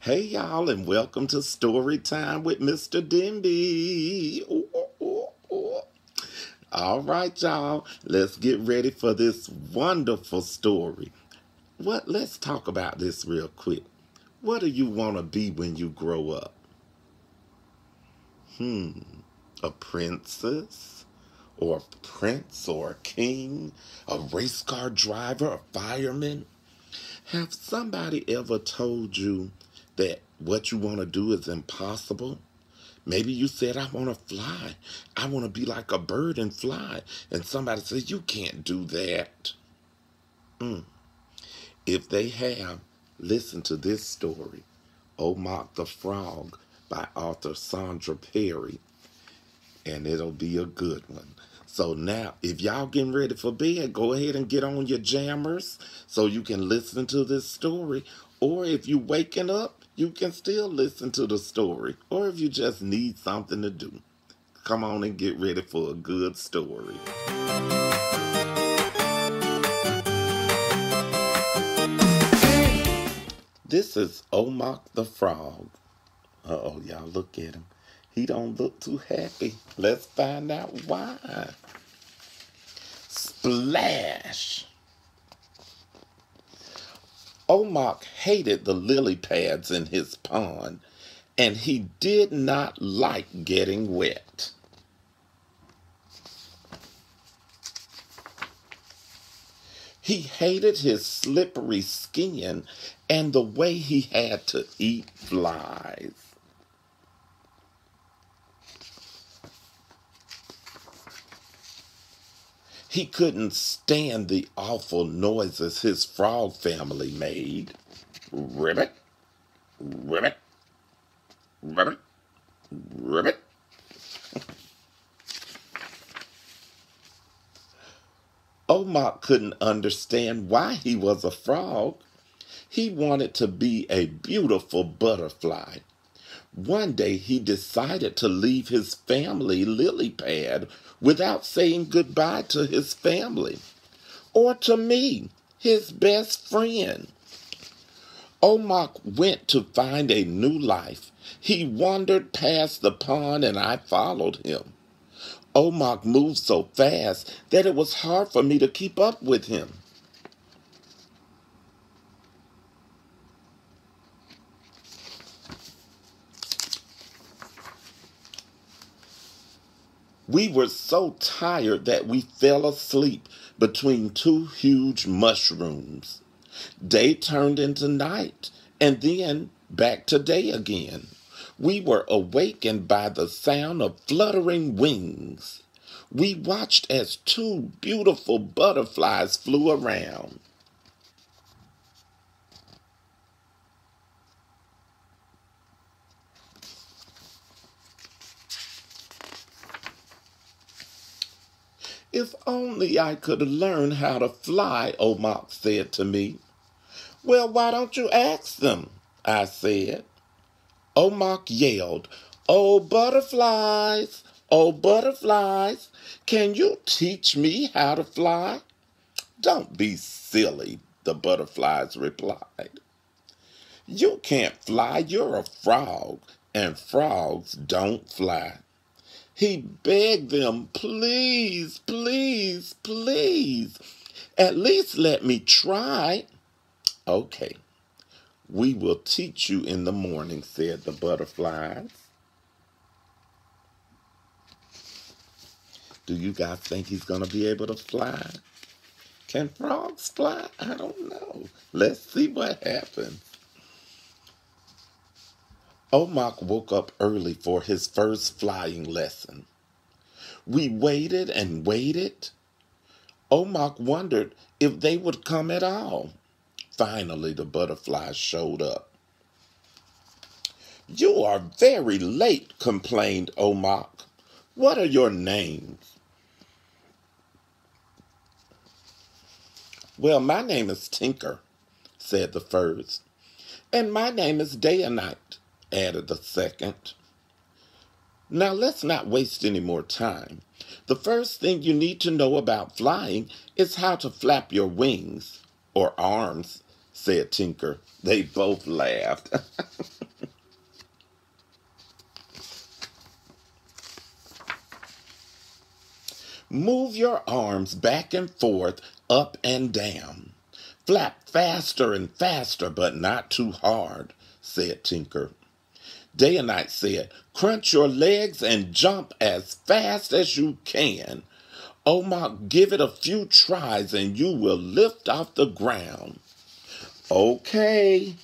Hey y'all, and welcome to Story Time with Mr. Demby. All right, y'all, let's get ready for this wonderful story. Let's talk about this real quick. What do you want to be when you grow up? A princess? Or a prince? Or a king? A race car driver? A fireman? Have somebody ever told you that what you want to do is impossible? Maybe you said, I want to fly. I want to be like a bird and fly. And somebody says, you can't do that. If they have, listen to this story. OMAC the Frog by author Shandra Perry. And it'll be a good one. So now, if y'all getting ready for bed, go ahead and get on your jammers so you can listen to this story. Or if you waking up, you can still listen to the story. Or if you just need something to do, come on and get ready for a good story. This is OMAC the Frog. Uh-oh, y'all look at him. He don't look too happy. Let's find out why. Splash! OMAC hated the lily pads in his pond, and he did not like getting wet. He hated his slippery skin and the way he had to eat flies. He couldn't stand the awful noises his frog family made. Ribbit, ribbit, ribbit, ribbit. OMAC couldn't understand why he was a frog. He wanted to be a beautiful butterfly. One day he decided to leave his family lily pad without saying goodbye to his family, or to me, his best friend. OMAC went to find a new life. He wandered past the pond and I followed him. OMAC moved so fast that it was hard for me to keep up with him. We were so tired that we fell asleep between two huge mushrooms. Day turned into night, and then back to day again. We were awakened by the sound of fluttering wings. We watched as two beautiful butterflies flew around. If only I could learn how to fly, OMAC said to me. Well, why don't you ask them? I said. OMAC yelled, oh, butterflies, can you teach me how to fly? Don't be silly, the butterflies replied. You can't fly, you're a frog, and frogs don't fly. He begged them, please, please, please, at least let me try. Okay, we will teach you in the morning, said the butterflies. Do you guys think he's going to be able to fly? Can frogs fly? I don't know. Let's see what happens. OMAC woke up early for his first flying lesson. We waited and waited. OMAC wondered if they would come at all. Finally, the butterflies showed up. You are very late, complained OMAC. What are your names? Well, my name is Tinker, said the first. And my name is Day and Night, added the second. Now let's not waste any more time. The first thing you need to know about flying is how to flap your wings, or arms, said Tinker. They both laughed. Move your arms back and forth, up and down. Flap faster and faster, but not too hard, said Tinker. Day and Night said, crunch your legs and jump as fast as you can. OMAC, give it a few tries and you will lift off the ground. Okay,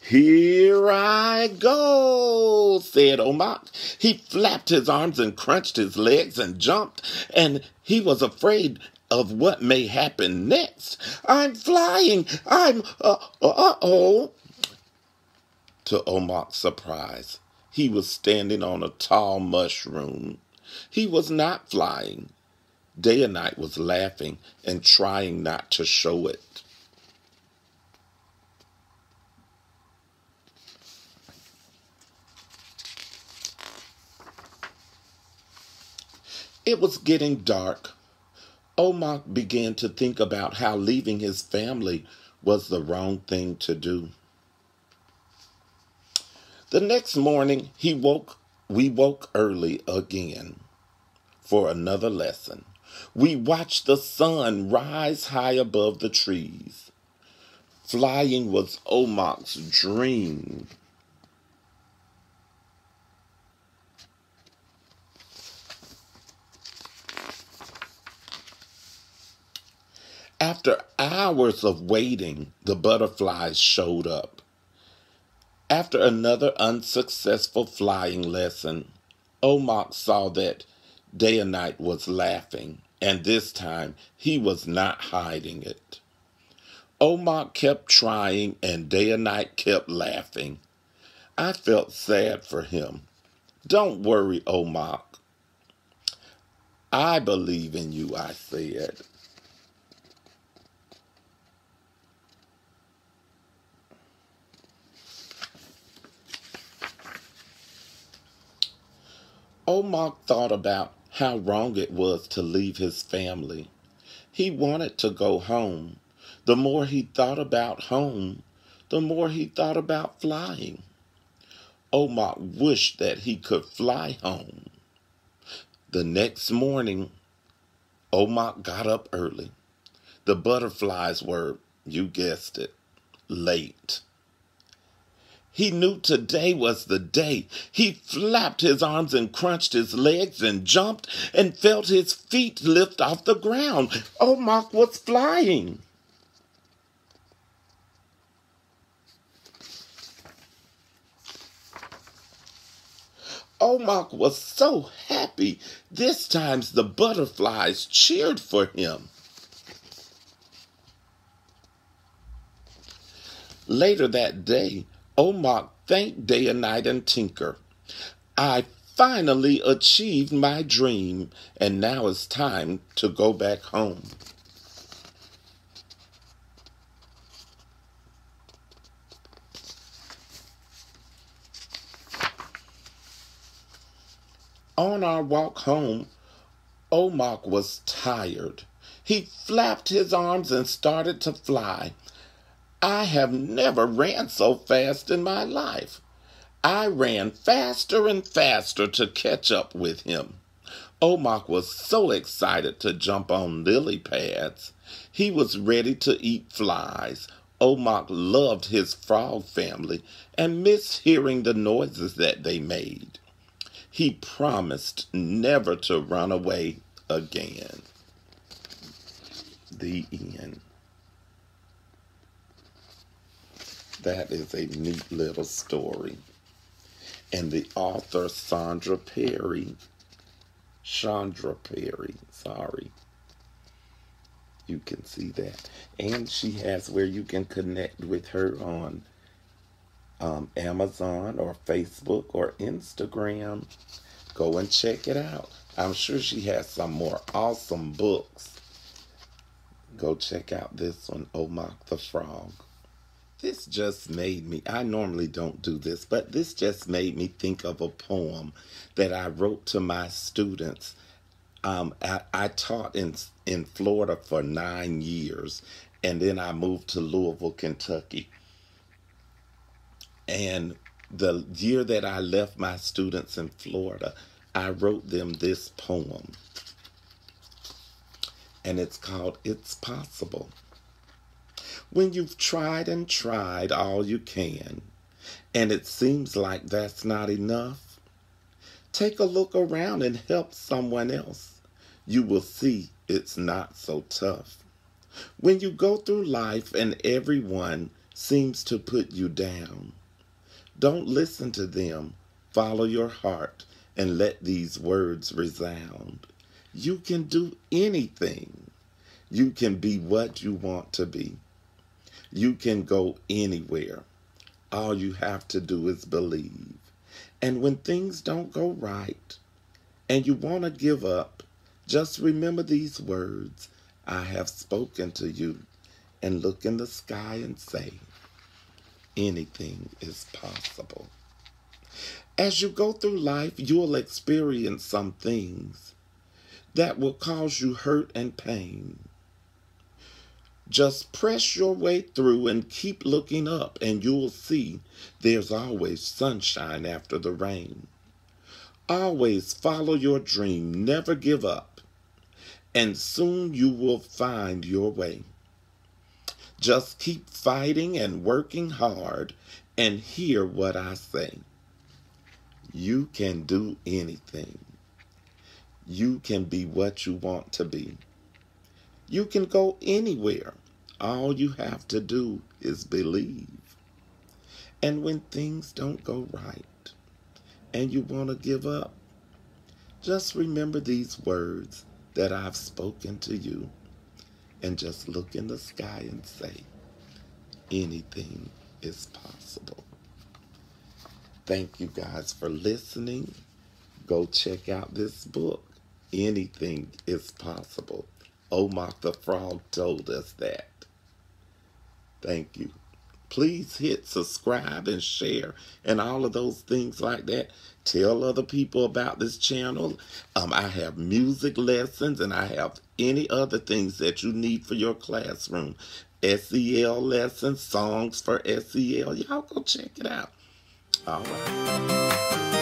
here I go, said OMAC. He flapped his arms and crunched his legs and jumped, and he was afraid of what may happen next. I'm flying. Uh-oh. To OMAC's surprise, he was standing on a tall mushroom. He was not flying. Day and Night was laughing and trying not to show it. It was getting dark. OMAC began to think about how leaving his family was the wrong thing to do. The next morning, we woke early again for another lesson. We watched the sun rise high above the trees. Flying was OMAC's dream. After hours of waiting, the butterflies showed up. After another unsuccessful flying lesson, OMAC saw that Day and Night was laughing, and this time he was not hiding it. OMAC kept trying, and Day and Night kept laughing. I felt sad for him. Don't worry, OMAC. I believe in you, I said. OMAC thought about how wrong it was to leave his family. He wanted to go home. The more he thought about home, the more he thought about flying. OMAC wished that he could fly home. The next morning, OMAC got up early. The butterflies were, you guessed it, late. He knew today was the day. He flapped his arms and crunched his legs and jumped and felt his feet lift off the ground. OMAC was flying. OMAC was so happy. This time the butterflies cheered for him. Later that day, OMAC thanked Day and Night and Tinker. I finally achieved my dream, and now it's time to go back home. On our walk home, OMAC was tired. He flapped his arms and started to fly. I have never ran so fast in my life. I ran faster and faster to catch up with him. OMAC was so excited to jump on lily pads. He was ready to eat flies. OMAC loved his frog family and missed hearing the noises that they made. He promised never to run away again. The end. That is a neat little story. And the author, Shandra Perry, you can see that. And she has where you can connect with her on Amazon or Facebook or Instagram. Go and check it out. I'm sure she has some more awesome books. Go check out this one, OMAC the Frog. This just made me, I normally don't do this, but this just made me think of a poem that I wrote to my students. I taught in Florida for 9 years, And then I moved to Louisville, Kentucky. And the year that I left my students in Florida, I wrote them this poem. And it's called It's Possible. When you've tried and tried all you can, and it seems like that's not enough, take a look around and help someone else. You will see it's not so tough. When you go through life and everyone seems to put you down, don't listen to them. Follow your heart and let these words resound. You can do anything. You can be what you want to be. You can go anywhere. All you have to do is believe. And when things don't go right and you want to give up, just remember these words I have spoken to you, and look in the sky and say, anything is possible. As you go through life, you'll experience some things that will cause you hurt and pain. Just press your way through and keep looking up, and you'll see there's always sunshine after the rain. Always follow your dream, never give up, and soon you will find your way. Just keep fighting and working hard, and hear what I say. You can do anything. You can be what you want to be. You can go anywhere. All you have to do is believe. And when things don't go right and you want to give up, just remember these words that I've spoken to you, and just look in the sky and say, anything is possible. Thank you guys for listening. Go check out this book, Anything is Possible. OMAC the Frog told us that. Thank you. Please hit subscribe and share and all of those things like that. Tell other people about this channel. I have music lessons, and I have any other things that you need for your classroom. SEL lessons, songs for SEL. Y'all go check it out. All right.